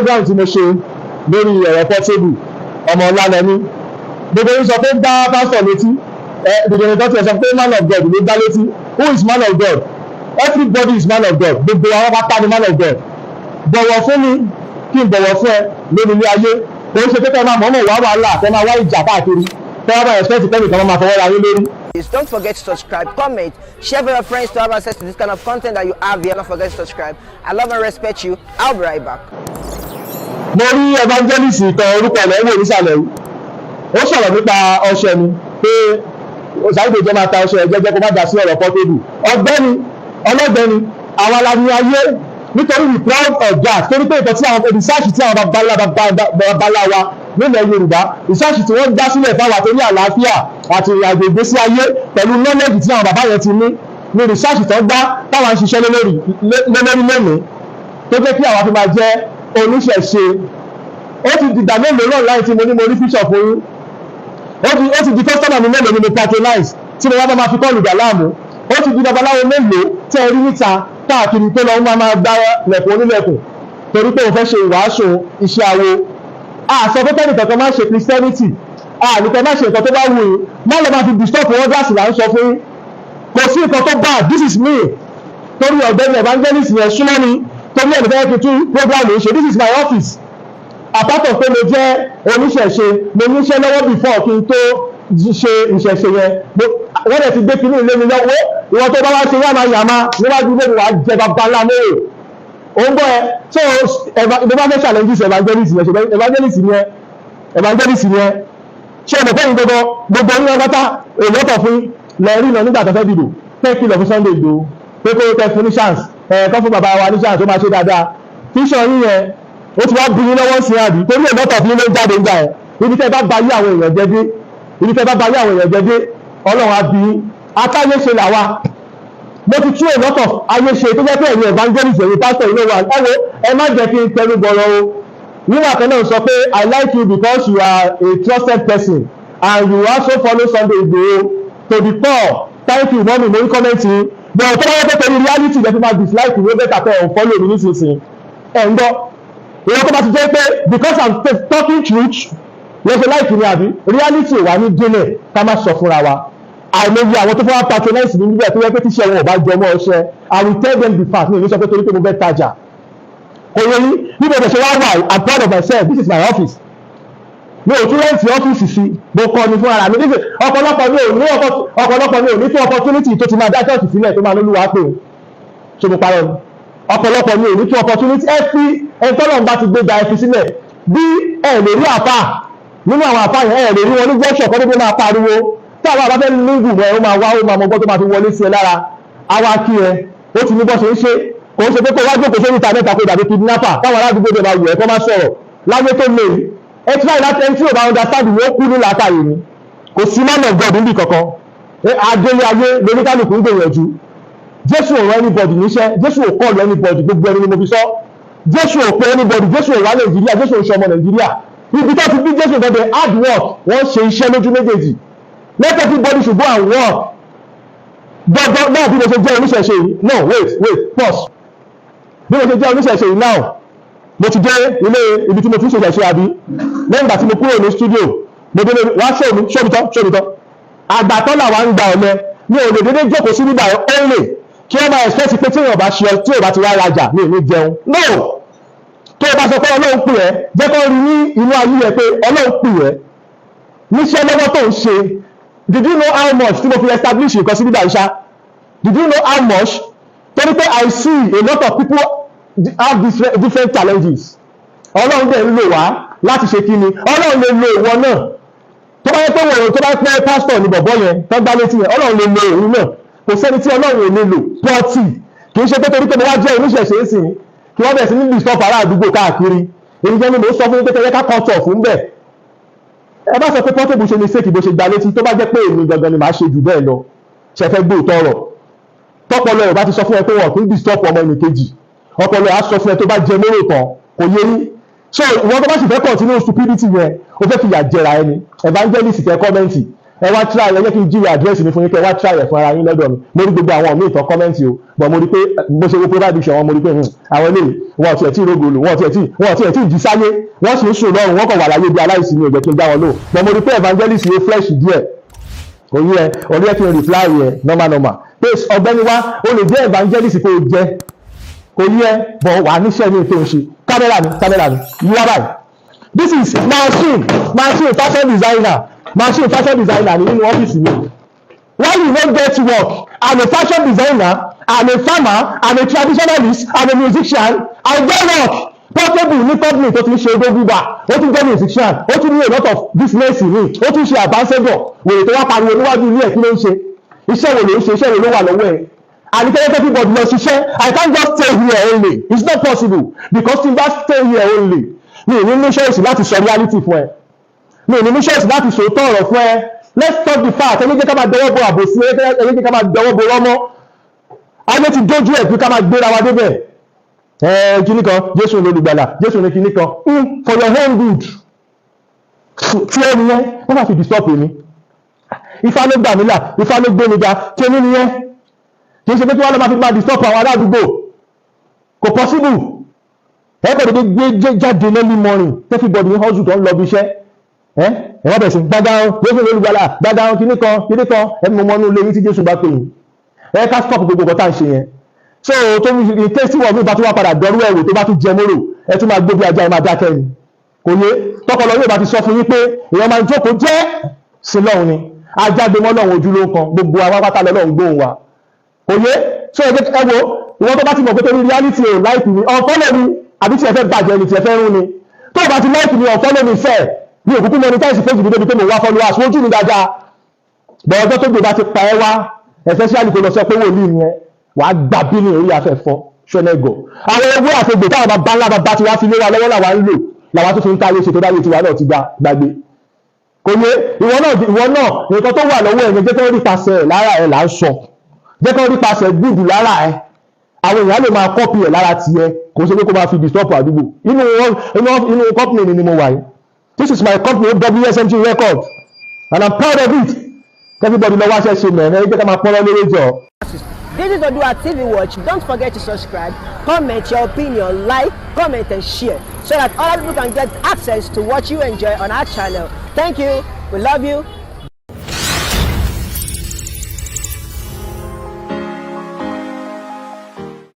program tí mo ṣe lórí ẹ̀rọ portable ọmọ ọlá lẹ́ni gbogbo yín sọ pé ń dá pásítọ̀ létí gbogbo tó ti sọ pé man of God ló dá létí. Who is man of God? Everybody is man of God. Gbogbo àwọn pátá ni man of God. Bọ̀wọ̀ fún mi kí n bọ̀wọ̀ fún ẹ lórí ilé ayé. Kò ń ṣe pé kẹ́ máa mọ̀ọ́mọ̀ wá wàhálà kẹ́ máa wá ìjà káàkiri kẹ́ wá bá expect pé nìkan máa fọwọ́ ra yín lórí. Don't forget to subscribe, comment, share with your friends to have access to this kind of content that you have here. Don't forget to subscribe. I love and respect you. I'll be right back. Mo rí evangelist kan orúkọ ẹ̀ wò nísàlẹ̀ yìí. Ó sọ̀rọ̀ nípa ọṣẹ mi pé Saheed jẹ́ máa ta ọṣẹ jẹ́jẹ́ kó má dá sí ọ̀rọ̀ portable. Ọ̀gbẹ́ni ọlọ́gbẹ́ni àwọn alámi ayé nítorí we proud of that torí pé ìtọ́ tí àwọn research tí àwọn babalá wa nílẹ̀ Yorùbá research tí wọ́n dá sílẹ̀ fáwọn àtòrí àlàáfíà àti ìrìnàjò ìgbésí ayé pẹ̀lú knowledge tí àwọn bàbá yẹn ti ní research tó dá táwọn ń ṣiṣẹ́ lórí lónìí tó jẹ́ kí àwọn fi máa jẹ́ oníṣẹ̀ṣe. Ó ti dìgbà mélòó náà láì tí mo ní mo rí picture fún yín. Ó ti di customer mi mélòó ni mo patronize tí mo wá máa fi kọ́ọ̀lù dà láàmú. Ó ti di babaláwo mélòó tẹ́ ẹ rí níta káàkiri tó lọ máa gbá lẹ̀kùn onílẹ̀kùn torí pé òun fẹ́ ṣe ìwàásù iṣẹ́ awo. Àṣọ pé kẹ́nìkan kan máa ṣe Christianity àníkẹ́ máa ṣe nǹkan tó bá wù yín má lọ máa fi disturb others là ń sọ fún yín. Kò sí nǹkan tó bad, this is me torí ọ̀gbẹ́ni evangelist yẹn súnmọ́ mi torí ẹ̀mí fẹ́ fi tún program yìí ṣe. This is my office. Apart from pé mo jẹ́ oníṣẹ̀ṣe mo níṣẹ́ lọ́wọ́ before kí n tó ṣe ìṣẹ̀ṣe yẹn wọ́n dẹ̀ ti gbé kinní ilé mi lọ́wọ́ ìwọ tó bá wá ṣe yàmá níwájú ilé mi wàá jẹ bàbá ńlá mẹ́rẹ̀ ó ń bọ̀ ẹ so ìbí bá fẹ́ challenges evangelist yẹn ṣe evangelist yẹn ṣé ọ̀nà fẹ́yìn gbogbo ní ọgọ́ta èlọ́tọ̀ fún lẹ́rí lọ nígbà tó fẹ́ dìbò fẹ́ kìlọ̀ fún Sunday Igboho pé kó tẹ fún ní chance kọ́ fún bàbá wa ní chance ó máa ṣe dáadáa tíṣọ̀ yín yẹn ó ti wá bí yín lọ́wọ́ sí àbí torí èlọ́tọ̀ fún yín ló ń jáde ń gbà ẹ̀ ibi tẹ́ bá bayé àwọn èèyàn jẹ́ dé Ọlọ́run á bí yín atáyé ṣe làwa. Mo ti tú èlọ́tọ̀ ayé ṣe tó jẹ́ pé ẹ̀yin evangelist ẹ̀yin pastor inú wa ẹ̀wọ̀ ẹ má jẹ́ kí n tẹnu bọ̀rọ̀ o. Nígbà kan náà sọ pé I like you because you are a trusted person and you also follow Sunday Igboho to the poor. Thank you mọ́mí mo ń kọ́mẹ́ntì bọ̀ tó bá yẹ pé torí reality lẹ́fí máa dislike ìwé bẹ́ẹ̀ tàpẹ́ ọ̀ follow mi nísinsìnyí ẹ̀ ń gbọ́. Ìwọ́n tó bá ti jẹ́ pé because I'm talking truth wọ́n ṣe láìpẹ́ ní àbí reality wà ní délẹ̀ ká má sọ fúnra wa. Àìmọye àwọn tó fọwọ́ patronize ní níbẹ̀ tó yẹ pé tíṣẹ́ wọn ò bá jọmọ́ ọṣẹ I will tell them the fact ní ìlú sọ pé torí pé mo fẹ́ tajà. Kò yẹ yín níbo ìbẹ̀ṣẹ̀ wá wà I'm proud of myself, this is my office. Mi ò tún rẹ́ǹtì ọ́fíìsì sí mo kọ́ ni fún ara mi níbi ọ̀pọ̀lọpọ̀ mi ò ní fún opportunity tó ti máa dá church sílẹ̀ tó máa lólúwa pé o ṣe mo parọ́ ni ọ̀pọ̀lọpọ̀ mi ò ní fún opportunity ẹ fi ẹ̀ńtọ́lọ́n bá ti gbé ga ẹ fi sílẹ̀ bí ẹ lè rí àfà nínú àwọn àfà yẹn ẹ lè rí wọn ní workshop ọdún tó máa pariwo tí àwọn àbá fẹ́ lígù mọ́ ẹ ó máa wá ó máa mọ ọgbọ́n tó máa fi wọlé sí ẹ lára àwa kí ẹ ó ti ní bọ́ ṣe ń ṣe kò ń ṣe pé kó wá jókòó sórí ìta mẹ́ta kó dàbí kidnapper káwọn aládùúgbò bẹ̀ máa wù ẹ́ kó má sọ̀rọ̀ láyé tó lè ẹ tí láì láti ẹni tí ò bá understand ìwé ó kú ní làákàyè ni kò sí man of God níbi kankan adélé ayé lóníkálùkù ń gbìyànjú Jésù ò rán anybody níṣẹ́ Jésù ò call anybody gbogbo ẹni ni mo fi sọ Jésù ò pé anybody Jésù ò wá Nàìjíríà Jésù ò ṣe ọmọ Nàìjíríà ibi tó ti bí Jésù gbọdọ̀ hard work wọ́n ṣe iṣẹ́ lójú méjèèjì let everybody should go and work gbọdọ̀ náà bí mo ṣe jẹ́ oníṣẹ̀ṣe yìí no wait pause bí mo ṣe jẹ́ oníṣẹ̀ṣe yìí now mo ti dé ilé ibi tí mo ti ń ṣẹ̀ṣẹ̀ àbí lẹ́yìn ìgbà tí mo kúrò ní studio mo dé wá ṣòmítọ́ àgbàtọ́ làwa ń gba ọ̀lẹ ní òde dédé jókòó sí nígbà only kí wọ́n máa expect pé tí èèyàn bá ṣe tí èèyàn bá ti wá rajà ní ìní jẹun no tó o bá sọ pé Ọlọ́run pè ẹ́ jẹ́ kó rí ní inú ayé rẹ pé Ọlọ́run pè ẹ́ níṣẹ́ lọ́wọ́ tó ń ṣe did you know how much tí mo fi establish nǹkan sí nígbà ìṣá did you know how much torí pé I see a lot of people have different challenges Ọlọ́run dẹ̀ ń lò wá láti ṣe kí ni Ọlọ́run lè lo ìwọ náà tó bá yẹ pé wọ̀nyí tó bá pẹ́ pásítọ̀ ní bọ̀bọ́ yẹn tó gbá létí yẹn Ọlọ́run lè lo òun náà kò sẹ́ni tí Ọlọ́run ò lè lò pọ́ọ̀tì kì í ṣe pé torí pé mo wá jẹ́ oníṣẹ̀ṣe é sìn kí wọ́n bẹ̀ sí níbi ìsọ́fà ará àdúgbò káàkiri èyí jẹ́ ni mo sọ fún yín pé tẹ́lẹ̀ ká kọ́ńtọ̀ fún bẹ́ẹ̀ ẹ bá sọ pé Portable ṣe mistake bó ṣe gba létí tó bá jẹ́ pé èmi gangan ni màá ṣe jù bẹ́ẹ̀ lọ ṣe fẹ́ gbé òótọ́ ọ̀rọ̀ tọ́pọ̀lọ́ ẹ̀ bá ti sọ fún ẹ pé wọ́n kì í disturb ọmọ ẹnì kejì ọpọlọ ẹ̀ á sọ fún ẹ tó bá jẹ lórí kan kò yé yín so ìwọ tó bá sì fẹ́ continue stupidity yẹn o fẹ́ fìyà jẹra ẹni evangelist tẹ kọ́mẹ́ǹtì ẹ wá try ẹ jẹ́ kí n jíwe àdírẹ́sì mi fún yín kẹ́ ẹ wá try ẹ̀ fún ara yín lọ́dọ̀ mi mo rí gbogbo àwọn míì tán kọ́mẹ́ǹtì o but mo rí pé bó ṣe wo production wọn mo rí pé àwọn eléyìí wọn tiẹ̀ tí rògbòlò wọn tiẹ̀ tí jí sáyé wọ́n sì ń sùn lọ́rùn wọ́n kàn wà láyé bí aláìsí ni òjẹ́ kí n dá wọn lò but mo rí pé evangelist yóò flesh díẹ̀ kò yí ẹ orí ẹ kí n reply yẹ normal pé ọ̀gbẹ́ni wa ó lè jẹ́ evangelist kó o jẹ kò yí ẹ but wà níṣẹ́ ní ètò ìṣe kámẹ́rà ni yíwá báyìí this is machine fashion designer ní nínú ọ́fíìsì mi why you no get work I'm a fashion designer I'm a farmer I'm a traditionalist I'm a musician I get work portable ní company tó ti ń ṣe dógúbà ó tún jẹ́ musician ó tún ní a lot of business mi ó tún ṣe àbáṣẹ́bọ̀ wèrè tó wá pariwo níwájú ilé ẹ̀ kí ló ń ṣe iṣẹ́ wo ló ń ṣe iṣẹ́ wo ló wà lọ́wọ́ ẹ̀ àníkẹ́yẹ́ everybody lọ ṣiṣẹ́ I can't just stay here only it's not possible because tí n bá stay here only mi ò ní ní ṣọ́ọ̀ṣì láti sọ reality fún ẹ mi ò ní ní ṣọ́ọ̀ṣì láti sòótọ́ ọ̀rọ̀ fún ẹ let's talk the fact ẹni jẹ́ ká máa dọwọ́ bo àbòsí ẹni jẹ́ ká máa dọwọ́ bo rọ́mọ́ ayé ti dójú ẹ̀ pé ká máa gbéra wa débẹ̀ kíní kan Jésù olùgbàlà Jésù ní kíní kan for your own good tí ẹni yẹn wọ́n máa fi disturb mi Ifá ló gbà mí là Ifá ló gbé mi ga tí ẹni nìyẹn kì í ṣe pé kí wọ́n lọ máa fi máa disturb àwọn aládùúgbò kò possible everybody gbé jáde early morning everybody ní hustle tó ń lọ bí iṣẹ́ ẹ̀wọ́n bẹ̀rẹ̀ sí gbádáhùn Jésù olùgbàlà gbádáhùn kíní kan ẹ̀mí mọ́nú ilé yìí tí Jésù bá pè yín ká stop gbogbo ọ̀tá ń ṣe yẹn so tó ní tẹ́sí wọ̀ mí bá tún wá padà dọ́rú ẹ̀rù tó bá tún jẹ mọ́rò ẹ tún máa gbé bí ajá ẹ máa dákẹ́ ni kò yé tọkọlọ yóò bá ti sọ fún yín pé èèyàn máa ń jókòó jẹ́ sí lọ́hùn ni ajáde mọ́ lọ́hùn ojú ló ń kan gbogbo àwọn pátá lọ́hùn gbóhùn wa kò yé so ẹ wo ìwọ́n tó bá ti mọ̀ pé torí reality ò láìpì ni ọ̀fọ́lẹ̀ ni àbí tí ẹ fẹ́ bàjẹ́ ni tí ẹ fẹ́ rún ni tó bá ti láìpì ni ọ̀fọ́lẹ̀ ni fẹ́ ní òkúkú monetize Facebook débi pé mo wá followers ojú mi dáadáa bọ̀ ọjọ́ tó gbé bá ti pa ẹ́ wá especially kò lọ sọ pé wòlíì ni ẹ wàá gbà bí ní orí afẹ́fọ́ ṣọ́nẹ́gọ̀ àwọn ewé àfẹ́gbè táwọn bàbá ńlá bàbá ti wá fi lé wa lọ́wọ́ làwa ń lò làwa tó fi ń káyé ṣe tó dáyé tiwa náà ti gbàgbé kò yé ìwọ náà nǹkan tó wà lọ́wọ́ ẹ̀ jẹ́ kó rí pasẹ̀ lára ẹ̀ là ń sọ jẹ́ kó rí pasẹ̀ gúdù lára ẹ̀ àwọn èèyàn lè máa kọ́pì ẹ̀ lára tiẹ̀ kò ṣe pé kó máa fi disturb àdúgbò inú company ni mo wà yìí this is my company WSMG Records and I'm proud of it everybody lọ wá ṣe mẹ́rin ẹ jẹ́ ká máa pọ́nrọ́ lórí jọ. This is ODUA TV Watch. Don't forget to subscribe, comment your opinion, like, comment and share so that other people can get access to what you enjoy on our channel. Thank you. We love you.